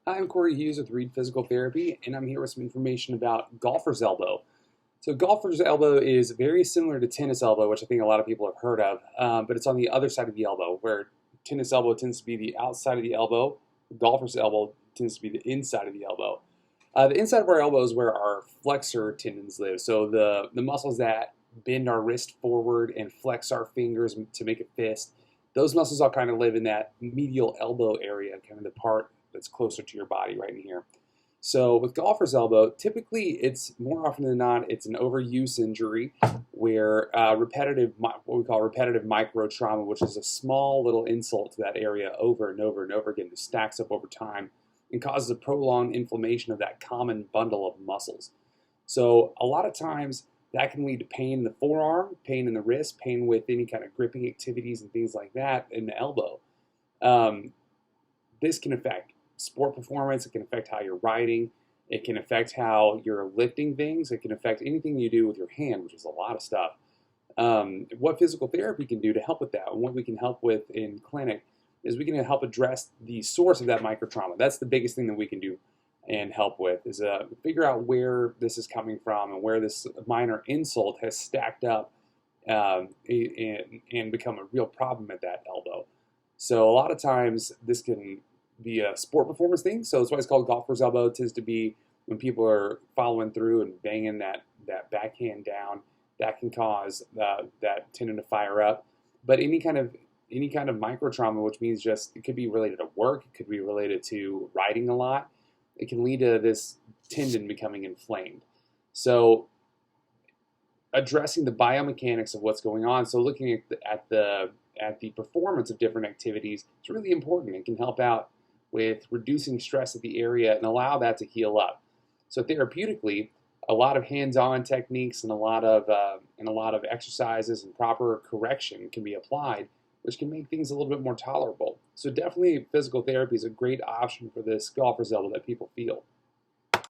Hi, I'm Corey Hughes with Ried Physical Therapy, and I'm here with some information about golfer's elbow. So golfer's elbow is very similar to tennis elbow, which I think a lot of people have heard of, but it's on the other side of the elbow, where tennis elbow tends to be the outside of the elbow. Golfer's elbow tends to be the inside of the elbow. The inside of our elbow is where our flexor tendons live, so the muscles that bend our wrist forward and flex our fingers to make a fist. Those muscles all kind of live in that medial elbow area, kind of the part that's closer to your body right in here. So with golfer's elbow, typically it's more often than not, it's an overuse injury where what we call repetitive micro trauma, which is a small little insult to that area over and over and over again that stacks up over time and causes a prolonged inflammation of that common bundle of muscles. So a lot of times that can lead to pain in the forearm, pain in the wrist, pain with any kind of gripping activities and things like that in the elbow. This can affect sport performance. It can affect how you're riding. It can affect how you're lifting things. It can affect anything you do with your hand, which is a lot of stuff. What physical therapy can do to help with that, and what we can help with in clinic, is we can help address the source of that microtrauma. That's the biggest thing that we can do and help with, is figure out where this is coming from and where this minor insult has stacked up and become a real problem at that elbow. So a lot of times this can be a sport performance thing. So that's why it's called golfer's elbow. It tends to be when people are following through and banging that backhand down. That can cause that tendon to fire up. But any kind of micro trauma, which means just it could be related to work, it could be related to riding a lot. It can lead to this tendon becoming inflamed. So addressing the biomechanics of what's going on, so looking at the performance of different activities, is really important. It can help out with reducing stress at the area and allow that to heal up. So therapeutically, a lot of hands-on techniques and a lot of exercises and proper correction can be applied, which can make things a little bit more tolerable. So definitely physical therapy is a great option for this golfer's elbow that people feel.